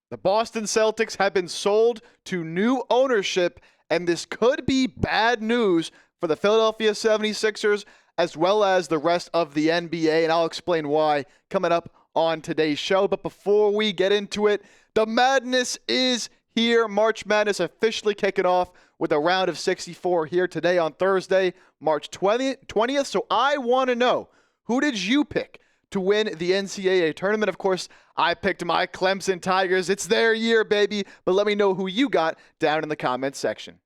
The Boston Celtics have been sold to new ownership, and this could be bad news for the Philadelphia 76ers as well as the rest of the NBA, and I'll explain why coming up on today's show. But before we get into it, the madness is here. March Madness officially kicking off with a round of 64 here today on Thursday, March 20th. So I want to know, who did you pick to win the NCAA tournament? Of course, I picked my Clemson Tigers. It's their year, baby. But let me know who you got down in the comments section.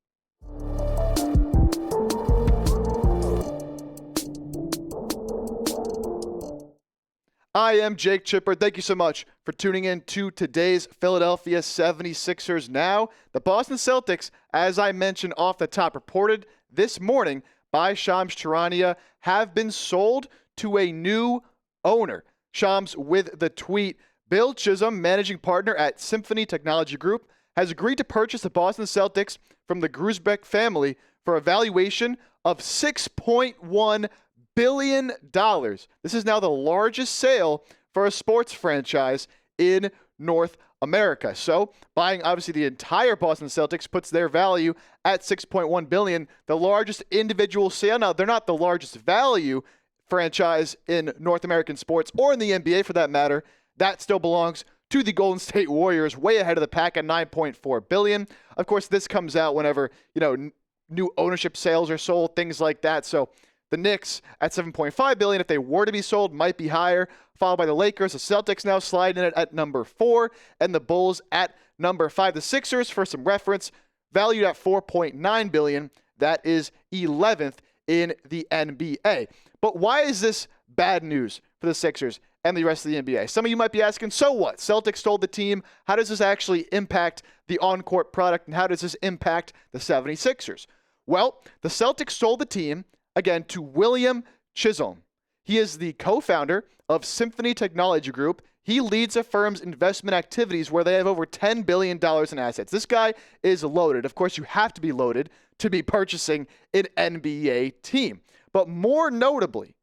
I am Jake Chipper. Thank you so much for tuning in to today's Philadelphia 76ers. Now, the Boston Celtics, as I mentioned off the top, reported this morning by Shams Charania, have been sold to a new owner. Shams with the tweet, Bill Chisholm, managing partner at Symphony Technology Group, has agreed to purchase the Boston Celtics from the Grusbeck family for a valuation of $6.1 billion. This is now the largest sale for a sports franchise in North America. So buying obviously the entire Boston Celtics puts their value at $6.1 billion, the largest individual sale. Now, they're not the largest value franchise in North American sports or in the NBA for that matter. That still belongs to the Golden State Warriors, way ahead of the pack at $9.4 billion. Of course, this comes out whenever, new ownership sales are sold, things like that. So the Knicks at $7.5 billion, if they were to be sold, might be higher, followed by the Lakers. The Celtics now sliding in at number 4, and the Bulls at number 5. The Sixers, for some reference, valued at $4.9 billion. That is 11th in the NBA. But why is this bad news for the Sixers and the rest of the NBA? Some of you might be asking, so what? Celtics sold the team. How does this actually impact the on-court product, and how does this impact the 76ers? Well, the Celtics sold the team, again, to William Chisholm. He is the co-founder of Symphony Technology Group. He leads the firm's investment activities where they have over $10 billion in assets. This guy is loaded. Of course, you have to be loaded to be purchasing an NBA team. But more notably,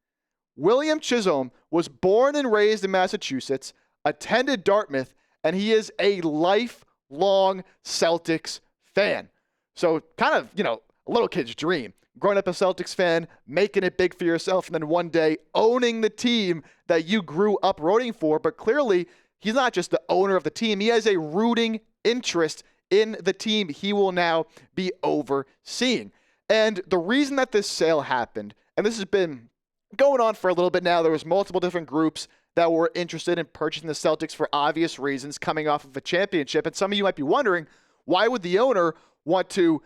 William Chisholm was born and raised in Massachusetts, attended Dartmouth, and he is a lifelong Celtics fan. So kind of, a little kid's dream. Growing up a Celtics fan, making it big for yourself, and then one day owning the team that you grew up rooting for. But clearly, he's not just the owner of the team. He has a rooting interest in the team he will now be overseeing. And the reason that this sale happened, and this has been going on for a little bit now, there was multiple different groups that were interested in purchasing the Celtics for obvious reasons coming off of a championship. And some of you might be wondering, why would the owner want to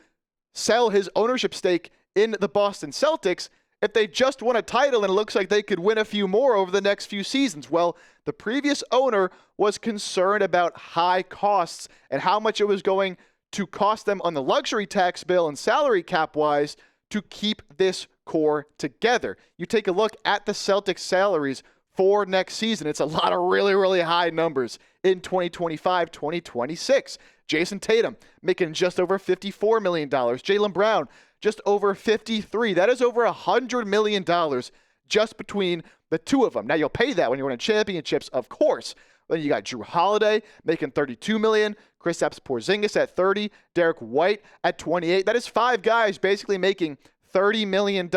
sell his ownership stake in the Boston Celtics if they just won a title and it looks like they could win a few more over the next few seasons? Well, the previous owner was concerned about high costs and how much it was going to cost them on the luxury tax bill and salary cap wise to keep this core together. You take a look at the Celtics salaries for next season. It's a lot of really, really high numbers in 2025, 2026. Jason Tatum making just over $54 million. Jaylen Brown, just over 53. That is over $100 million just between the two of them. Now, you'll pay that when you're winning championships, of course. Then you got Drew Holiday making $32 million, Kristaps Porzingis at $30, Derek White at $28. That is 5 guys basically making $30 million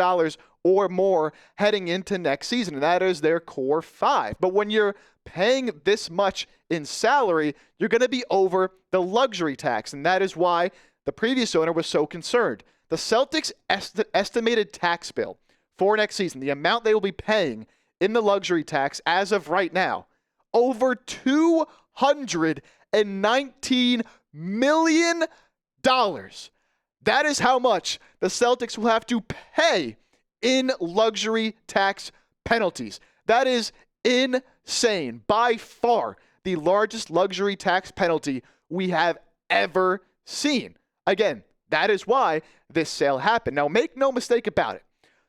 or more heading into next season, and that is their core 5. But when you're paying this much in salary, you're going to be over the luxury tax, and that is why the previous owner was so concerned. The Celtics' estimated tax bill for next season, the amount they will be paying in the luxury tax as of right now, over $219 million. That is how much the Celtics will have to pay in luxury tax penalties. That is insane. By far, the largest luxury tax penalty we have ever seen. Again, that is why this sale happened. Now, make no mistake about it.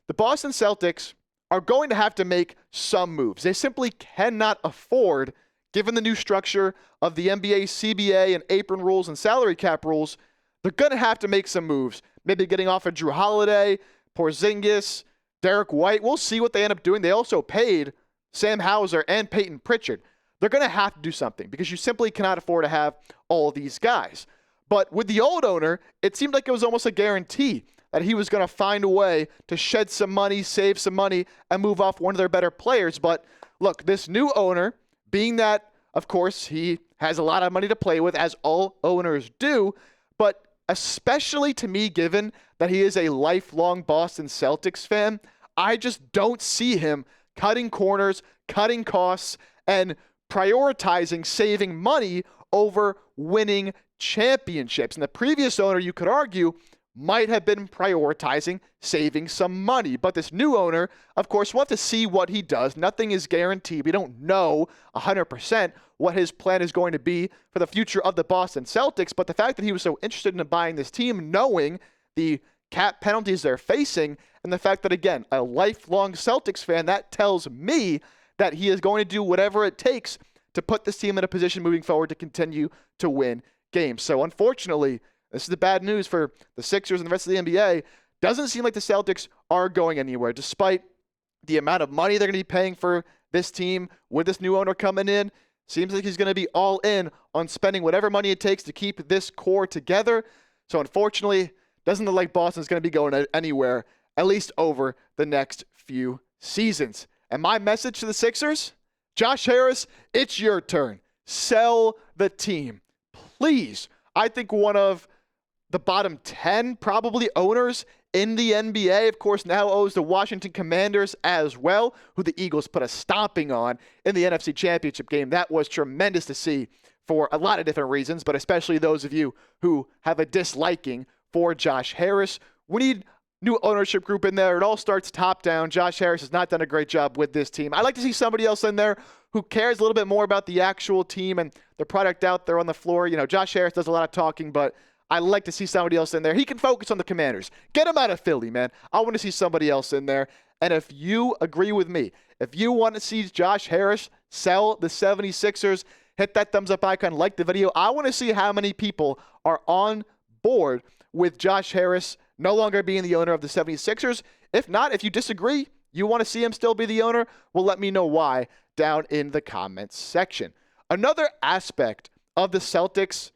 The Boston Celtics are going to have to make some moves. They simply cannot afford, given the new structure of the NBA, CBA, and apron rules and salary cap rules, they're going to have to make some moves. Maybe getting off of Drew Holiday, Porzingis, Derek White. We'll see what they end up doing. They also paid Sam Hauser and Peyton Pritchard. they're going to have to do something because you simply cannot afford to have all of these guys. But with the old owner, it seemed like it was almost a guarantee that he was going to find a way to shed some money, save some money, and move off one of their better players. But look, this new owner, being that, of course, he has a lot of money to play with, as all owners do, but especially to me, given that he is a lifelong Boston Celtics fan, I just don't see him cutting corners, cutting costs, and prioritizing saving money over winning championships. And the previous owner, you could argue, might have been prioritizing saving some money. But this new owner, of course, we'll have to see what he does. Nothing is guaranteed. We don't know 100% what his plan is going to be for the future of the Boston Celtics. But the fact that he was so interested in buying this team, knowing the cap penalties they're facing, and the fact that, again, a lifelong Celtics fan, that tells me that he is going to do whatever it takes to put this team in a position moving forward to continue to win games. So unfortunately, this is the bad news for the Sixers and the rest of the NBA. Doesn't seem like the Celtics are going anywhere, despite the amount of money they're going to be paying for this team with this new owner coming in. Seems like he's going to be all in on spending whatever money it takes to keep this core together. So unfortunately, doesn't look like Boston's going to be going anywhere, at least over the next few seasons. And my message to the Sixers, Josh Harris, it's your turn. Sell the team. Please. I think one of the bottom 10 probably owners in the NBA, of course, now owes the Washington Commanders as well, who the Eagles put a stomping on in the NFC Championship game. That was tremendous to see for a lot of different reasons, but especially those of you who have a disliking for Josh Harris. We need new ownership group in there. It all starts top down. Josh Harris has not done a great job with this team. I'd like to see somebody else in there who cares a little bit more about the actual team and the product out there on the floor. You know, Josh Harris does a lot of talking, but I'd like to see somebody else in there. He can focus on the Commanders. Get him out of Philly, man. I want to see somebody else in there. And if you agree with me, if you want to see Josh Harris sell the 76ers, hit that thumbs up icon, like the video. I want to see how many people are on board with Josh Harris no longer being the owner of the 76ers. If not, if you disagree, you want to see him still be the owner, well, let me know why down in the comments section. Another aspect of the Celtics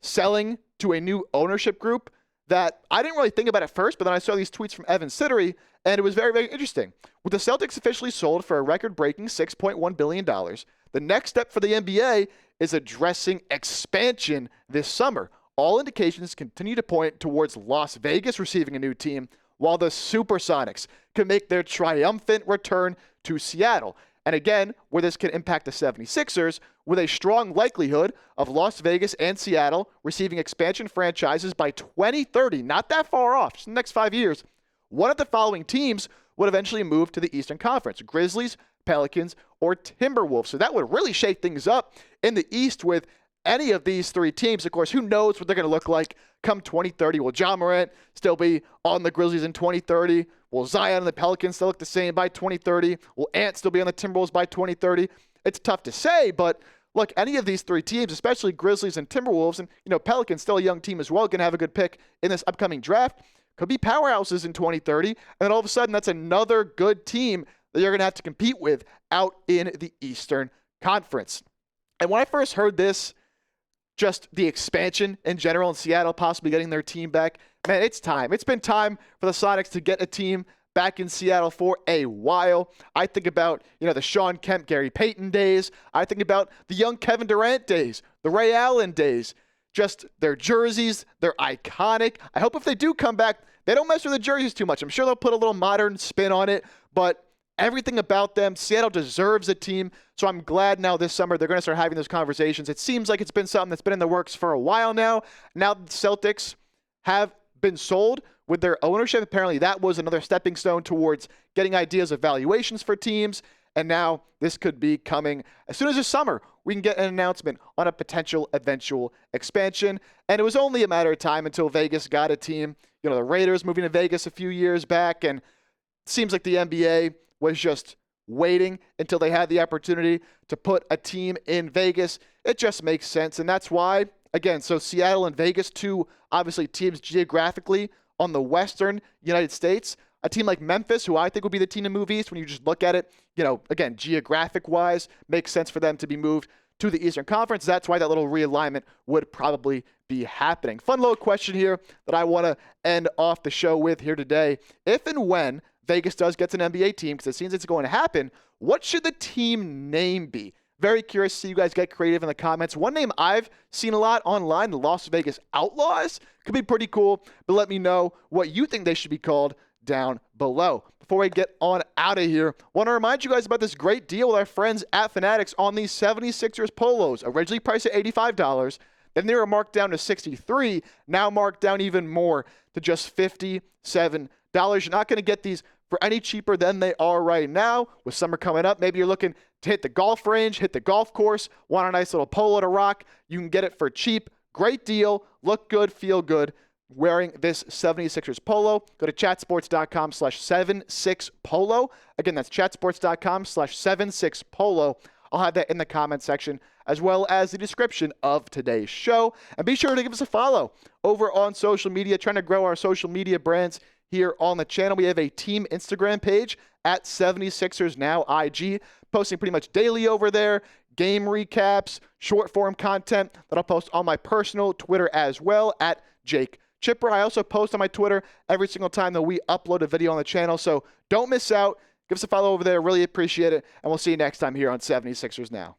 selling to a new ownership group that I didn't really think about at first, but then I saw these tweets from Evan Sittery, and it was very, very interesting. With the Celtics officially sold for a record-breaking $6.1 billion, the next step for the NBA is addressing expansion this summer. All indications continue to point towards Las Vegas receiving a new team, while the Supersonics can make their triumphant return to Seattle. And again, where this can impact the 76ers, with a strong likelihood of Las Vegas and Seattle receiving expansion franchises by 2030, not that far off, just the next 5 years. One of the following teams would eventually move to the Eastern Conference: Grizzlies, Pelicans, or Timberwolves. So that would really shake things up in the East with any of these three teams. Of course, who knows what they're going to look like come 2030. Will Ja Morant still be on the Grizzlies in 2030? Will Zion and the Pelicans still look the same by 2030? Will Ant still be on the Timberwolves by 2030? It's tough to say, but look, any of these three teams, especially Grizzlies and Timberwolves, and Pelicans, still a young team as well, going to have a good pick in this upcoming draft, could be powerhouses in 2030, and then all of a sudden that's another good team that you're going to have to compete with out in the Eastern Conference. And when I first heard this, just the expansion in general in Seattle possibly getting their team back, man, it's time. It's been time for the Sonics to get a team back in Seattle for a while. I think about, the Sean Kemp, Gary Payton days. I think about the young Kevin Durant days, the Ray Allen days. Just their jerseys, they're iconic. I hope if they do come back, they don't mess with the jerseys too much. I'm sure they'll put a little modern spin on it, but everything about them, Seattle deserves a team. So I'm glad now this summer they're going to start having those conversations. It seems like it's been something that's been in the works for a while now. Now the Celtics have been sold with their ownership. Apparently that was another stepping stone towards getting ideas of valuations for teams. And now this could be coming as soon as this summer. We can get an announcement on a potential eventual expansion. And it was only a matter of time until Vegas got a team. The Raiders moving to Vegas a few years back, and it seems like the NBA was just waiting until they had the opportunity to put a team in Vegas. It just makes sense. And that's why, again, so Seattle and Vegas, two obviously teams geographically on the Western United States, A team like Memphis, who I think would be the team to move east when you just look at it, again, geographic-wise, makes sense for them to be moved to the Eastern Conference. That's why that little realignment would probably be happening. Fun little question here that I want to end off the show with here today. If and when Vegas does get an NBA team, because it seems it's going to happen, what should the team name be? Very curious to see you guys get creative in the comments. One name I've seen a lot online, the Las Vegas Outlaws, could be pretty cool, but let me know what you think they should be called down below. Before we get on out of here, I want to remind you guys about this great deal with our friends at Fanatics on these 76ers polos, originally priced at $85. Then they were marked down to $63, now marked down even more to just $57. You're not going to get these for any cheaper than they are right now. With summer coming up, maybe you're looking to hit the golf range, hit the golf course, want a nice little polo to rock. You can get it for cheap. Great deal. Look good, feel good wearing this 76ers polo. Go to chatsports.com/76polo. Again, that's chatsports.com/76polo. I'll have that in the comment section as well as the description of today's show. And be sure to give us a follow over on social media, trying to grow our social media brands here on the channel. We have a team Instagram page at 76ers Now IG, posting pretty much daily over there, game recaps, short form content that I'll post on my personal Twitter as well at Jake Chipper. I also post on my Twitter every single time that we upload a video on the channel, so don't miss out. Give us a follow over there. Really appreciate it, and we'll see you next time here on 76ers Now.